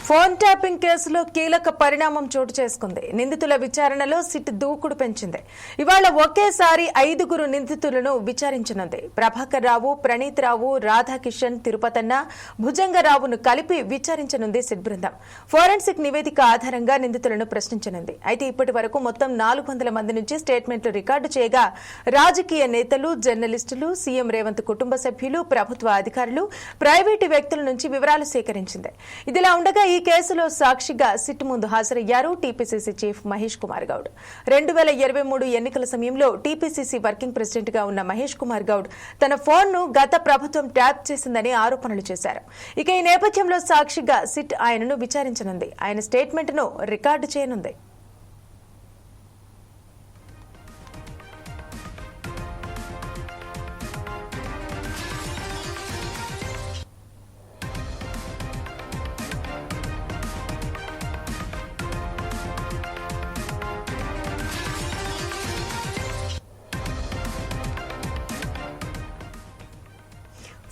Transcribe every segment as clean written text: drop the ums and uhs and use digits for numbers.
Phone tapping కేసులో కీలక పరిణామం చోటు చేసుకుంది. నిందితుల విచారణలో సిట్ దూకుడు పెంచింది. ఇవాళ ఒకేసారి 5 నిందితులను విచారించనుంది. ప్రభాకర్ రావు, ప్రణీత్ రావు, రాధాకిషన్, తిరుపతన్న, భుజంగరావును కలిపి విచారించనుంది సిట్ బృందం. ఫోరెన్సిక్ నివేదిక ఆధారంగా నిందితులను ప్రశ్నించనుంది. అయితే ఇప్పటి వరకు మొత్తం 400 మంది నుంచి స్టేట్మెంట్లు రికార్డు చేయగా రాజకీయ నేతలు, జర్నలిస్టులు, సీఎం రేవంత్ కుటుంబ సభ్యులు, ప్రభుత్వ అధికారులు, ప్రైవేటు వ్యక్తుల నుంచి వివరాలు సేకరించింది. ఇదిలా ఉండగా ఈ కేసులో సాక్షిగా సిట్ ముందు హాజరయ్యారు టీపీసీసీ చీఫ్ మహేష్ కుమార్ గౌడ్. 2023 ఎన్నికల సమయంలో టీపీసీసీ వర్కింగ్ ప్రెసిడెంట్ గా ఉన్న మహేష్ కుమార్ గౌడ్ తన ఫోన్ ను గత ప్రభుత్వం ట్యాప్ చేసిందని ఆరోపణలు చేశారు. ఇక ఈ నేపథ్యంలో సాక్షిగా సిట్ ఆయనను విచారించనుంది. ఆయన స్టేట్మెంట్ ను రికార్డు చేయనుంది.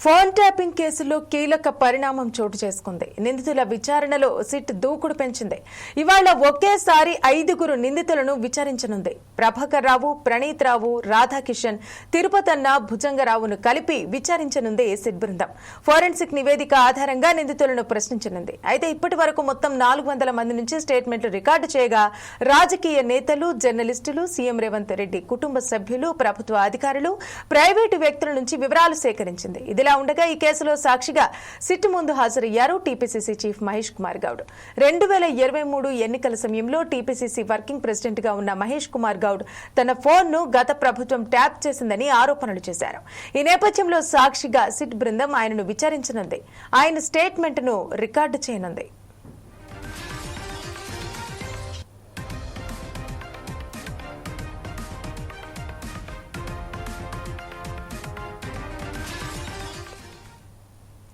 ఫోన్ ట్యాపింగ్ కేసులో కీలక పరిణామం చోటు చేసుకుంది. నిందితుల విచారణలో సిట్ దూకుడు పెంచింది. ఇవాళ ఒకేసారి 5 నిందితులను విచారించనుంది. ప్రభాకర్ రావు, ప్రణీత్ రావు, రాధాకిషన్, తిరుపతన్న, భుజంగరావును కలిపి విచారించనుంది సిట్ బృందం. ఫోరెన్సిక్ నివేదిక ఆధారంగా నిందితులను ప్రశ్నించనుంది. అయితే ఇప్పటి వరకు మొత్తం 400 మంది నుంచి స్టేట్మెంట్లు రికార్డు చేయగా రాజకీయ నేతలు, జర్నలిస్టులు, సీఎం రేవంత్ రెడ్డి కుటుంబ సభ్యులు, ప్రభుత్వ అధికారులు, ప్రైవేటు వ్యక్తుల నుంచి వివరాలు సేకరించింది. ఇదిలా ఉండగా ఈ కేసులో సాక్షిగా సిట్ ముందు హాజరయ్యారు టీపీసీసీ చీఫ్ మహేష్ కుమార్ గౌడ్. 2023 ఎన్నికల సమయంలో టీపీసీసీ వర్కింగ్ ప్రెసిడెంట్ గా ఉన్న మహేష్ కుమార్ గౌడ్ తన ఫోన్ ను గత ప్రభుత్వం ట్యాప్ చేసిందని ఆరోపణలు చేశారు. ఈ నేపథ్యంలో సాక్షిగా సిట్ బృందం ఆయనను విచారించనుంది. ఆయన స్టేట్మెంట్ ను రికార్డు చేయనుంది.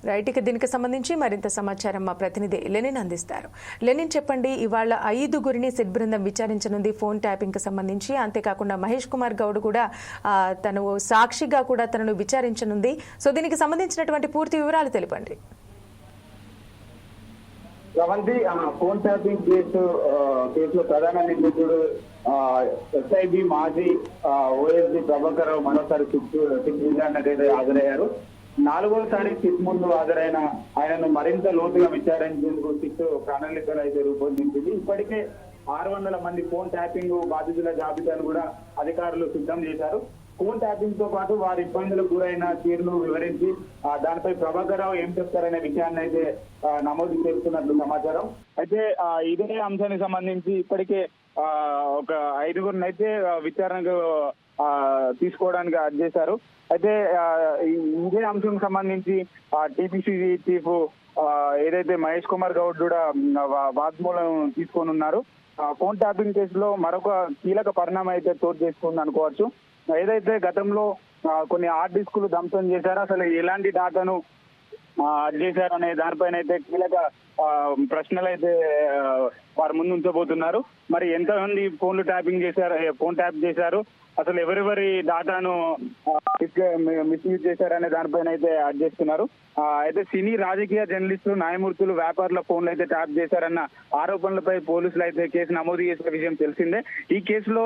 రైట్, ఇక దీనికి సంబంధించి మరింత సమాచారం మా ప్రతినిధి లెనిన్ అందిస్తారు. లెనిన్, చెప్పండి, ఇవాళ 5 సిట్ బృందం విచారించనుంది ఫోన్ ట్యాపింగ్ కి సంబంధించి. అంతేకాకుండా మహేష్ కుమార్ గౌడ్ కూడా తను సాక్షిగా కూడా తనను విచారించనుంది. సో దీనికి సంబంధించినటువంటి పూర్తి వివరాలు తెలిపండి. ఫోన్ ట్యాపింగ్ కేసులో ప్రధాన నిందితుడు ఎస్ఐబి మాజీ ఓఎస్డి ప్రభాకర్ రావు మరోసారి సిట్ విచారణకైతే హాజరయ్యారు. 4వసారి సిట్ ముందు హాజరైన ఆయనను మరింత లోతుగా విచారించేందుకు సిట్ ప్రణాళికలు అయితే రూపొందించింది. ఇప్పటికే 600 మంది ఫోన్ ట్యాపింగ్ బాధితుల జాబితాను కూడా అధికారులు సిద్ధం చేశారు. ఫోన్ ట్యాపింగ్ తో పాటు వారి ఇబ్బందులకు గురైన తీరును వివరించి దానిపై ప్రభాకర్ రావు ఏం చెప్తారనే విషయాన్ని అయితే నమోదు చేస్తున్నట్లు సమాచారం. అయితే ఇదే అంశానికి సంబంధించి ఇప్పటికే ఒక 5 అయితే విచారణకు తీసుకోవడానికి చేశారు. అయితే ఇదే అంశం సంబంధించి టీపీసీసీ చీఫ్ ఏదైతే మహేష్ కుమార్ గౌడ్ కూడా వాగ్మూలం తీసుకొని ఉన్నారు. ఫోన్ ట్యాపింగ్ కేసులో మరొక కీలక పరిణామం అయితే చోటు చేసుకుంది అనుకోవచ్చు. ఏదైతే గతంలో కొన్ని హార్డ్ డిస్కులు ధ్వంసం చేశారో, అసలు ఎలాంటి డేటాను చేశారు అనే దానిపైన అయితే కీలక ప్రశ్నలు అయితే వారి ముందు ఉంచబోతున్నారు. మరి ఎంతమంది ఫోన్ ట్యాప్ చేశారు, అసలు ఎవరెవరి డేటాను మిస్యూజ్ చేశారనే దానిపైన అయితే చేస్తున్నారు. అయితే సినీ రాజకీయ జర్నలిస్టులు, న్యాయమూర్తులు, వ్యాపారుల ఫోన్లు అయితే ట్యాప్ చేశారన్న ఆరోపణలపై పోలీసులు అయితే కేసు నమోదు చేసిన విషయం తెలిసిందే. ఈ కేసులో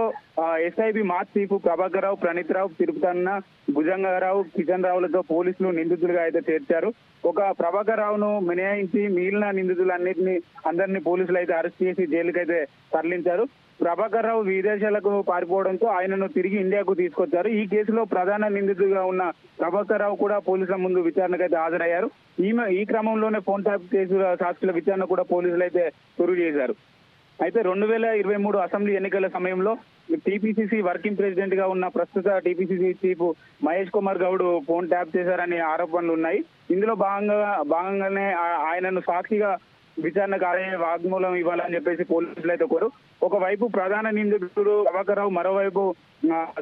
ఎస్ఐబి మాజీ చీఫ్ ప్రభాకర్ రావు, ప్రణీత్ రావు, తిరుపతన్న, భుజంగరావు, కిషన్ రావులతో పోలీసులు నిందితులుగా అయితే చేర్చారు. ఒక ప్రభాకర్ రావును మినహాయించి మిగిలిన అందరినీ పోలీసులు అయితే అరెస్ట్ చేసి జైలుకైతే తరలించారు. ప్రభాకర్ రావు విదేశాలకు పారిపోవడంతో ఆయనను తిరిగి ఇండియాకు తీసుకొచ్చారు. ఈ కేసులో ప్రధాన నిందితుడిగా ఉన్న ప్రభాకర్ రావు కూడా పోలీసుల ముందు విచారణకైతే హాజరయ్యారు. ఈ క్రమంలోనే ఫోన్ ట్యాప్ కేసు సాక్షుల విచారణ కూడా పోలీసులు అయితే చురుకు చేశారు. అయితే 2023 అసెంబ్లీ ఎన్నికల సమయంలో టీపీసీసీ వర్కింగ్ ప్రెసిడెంట్ గా ఉన్న ప్రస్తుత TPCC chief Mahesh Kumar Goud phone tap చేశారనే ఆరోపణలు ఉన్నాయి. ఇందులో భాగంగానే ఆయనను సాక్షిగా విచారణకు వాగ్మూలం ఇవ్వాలని చెప్పేసి పోలీసులు అయితే కోరు. ఒకవైపు ప్రధాన నిందితుడు ప్రభాకర్ రావు, మరోవైపు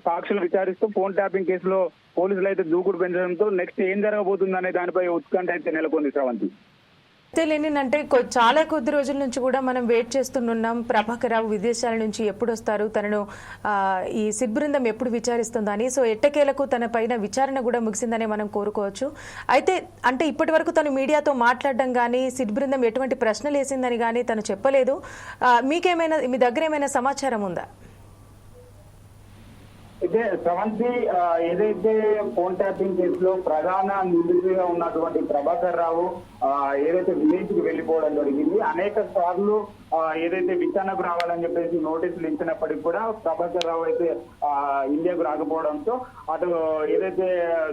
సాక్షులు విచారిస్తూ ఫోన్ ట్యాపింగ్ కేసులో పోలీసులు అయితే దూకుడు పెంచడంతో నెక్స్ట్ ఏం జరగబోతుందనే దానిపై ఉత్కంఠ అయితే నెలకొంది. శ్రవంతి. ఏంటంటే చాలా కొద్ది రోజుల నుంచి కూడా మనం వెయిట్ చేస్తున్నాం ప్రభాకర్ రావు విదేశాల నుంచి ఎప్పుడు వస్తారు, తనను ఈ సిట్ బృందం ఎప్పుడు విచారిస్తుందని. సో ఎట్టకేలకు తన పైన విచారణ కూడా ముగిసిందని మనం కోరుకోవచ్చు. అయితే అంటే ఇప్పటి వరకు తను మీడియాతో మాట్లాడడం కానీ సిట్ బృందం ఎటువంటి ప్రశ్నలు వేసిందని కానీ తను చెప్పలేదు. మీకేమైనా మీ దగ్గర ఏమైనా సమాచారం ఉందా? అయితే స్రవంతి, ఏదైతే ఫోన్ ట్యాపింగ్ కేసులో ప్రధాన నిందితుడిగా ఉన్నటువంటి ప్రభాకర్ రావు ఏదైతే విదేశీకి వెళ్లిపోవడం జరిగింది, అనేక సార్లు ఏదైతే విచారణకు రావాలని చెప్పేసి నోటీసులు ఇచ్చినప్పటికీ కూడా ప్రభాకర్ రావు అయితే ఇండియాకు రాకపోవడంతో అటు ఏదైతే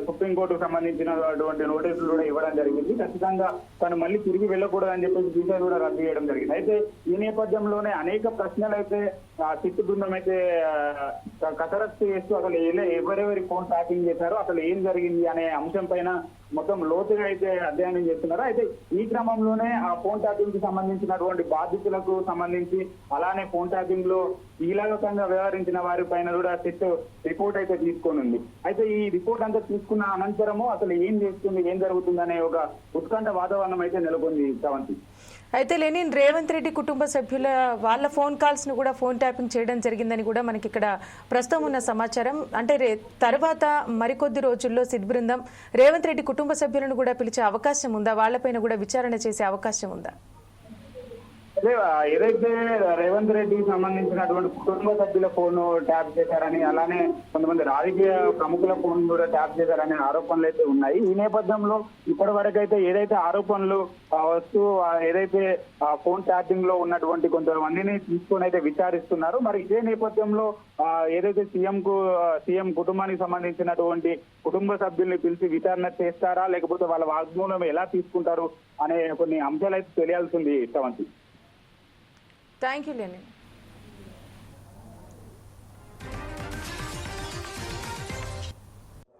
సుప్రీంకోర్టుకు సంబంధించినటువంటి నోటీసులు కూడా ఇవ్వడం జరిగింది. ఖచ్చితంగా తను మళ్ళీ తిరిగి వెళ్ళకూడదని చెప్పేసి వీసా కూడా రద్దు చేయడం జరిగింది. అయితే ఈ నేపథ్యంలోనే అనేక ప్రశ్నలు అయితే సిట్ బృందం అయితే కసరత్తు చేస్తూ అసలు ఎవరెవరి ఫోన్ ట్యాపింగ్ చేశారో, అసలు ఏం జరిగింది అనే అంశం పైన మొత్తం లోతుగా అయితే అధ్యయనం చేస్తున్నారు. అయితే ఈ క్రమంలోనే ఆ ఫోన్ ట్యాపింగ్ కి సంబంధించినటువంటి బాధితులకు సంబంధించి, అలానే ఫోన్ ట్యాపింగ్ లో కీలకంగా వ్యవహరించిన వారి పైన కూడా సిట్ రిపోర్ట్ అయితే తీసుకోనుంది. అయితే ఈ రిపోర్ట్ అంతా తీసుకున్న అనంతరము అసలు ఏం చేస్తుంది, ఏం జరుగుతుంది అనే ఒక ఉత్కంఠ వాతావరణం అయితే నెలకొంది శ్రవంతి. అయితే లెనిన్ రేవంత్ రెడ్డి కుటుంబ సభ్యుల వాళ్ళ ఫోన్ కాల్స్ ను కూడా ఫోన్ ట్యాపింగ్ చేయడం జరిగిందని కూడా మనకి ఇక్కడ ప్రస్తుతం ఉన్న సమాచారం. అంటే తర్వాత మరికొద్ది రోజుల్లో సిట్ బృందం రేవంత్ రెడ్డి కుటుంబ సభ్యులను కూడా పిలిచే అవకాశం ఉందా? వాళ్ళపైన కూడా విచారణ చేసే అవకాశం ఉందా? అదే ఏదైతే రేవంత్ రెడ్డికి సంబంధించినటువంటి కుటుంబ సభ్యుల ఫోన్ ట్యాప్ చేశారని, అలానే కొంతమంది రాజకీయ ప్రముఖుల ఫోన్ కూడా ట్యాప్ చేశారనే ఆరోపణలు అయితే ఉన్నాయి. ఈ నేపథ్యంలో ఇప్పటి వరకు అయితే ఏదైతే ఆరోపణలు వస్తూ ఏదైతే ఫోన్ ట్యాపింగ్ లో ఉన్నటువంటి కొంతమందిని తీసుకొని అయితే విచారిస్తున్నారు. మరి ఇదే నేపథ్యంలో ఏదైతే సీఎం కుటుంబానికి సంబంధించినటువంటి కుటుంబ సభ్యుల్ని పిలిచి విచారణ చేస్తారా, లేకపోతే వాళ్ళ వాగ్మూలం ఎలా తీసుకుంటారు అనే కొన్ని అంశాలు అయితే తెలియాల్సింది శ్రవంతి. Thank you Lenin.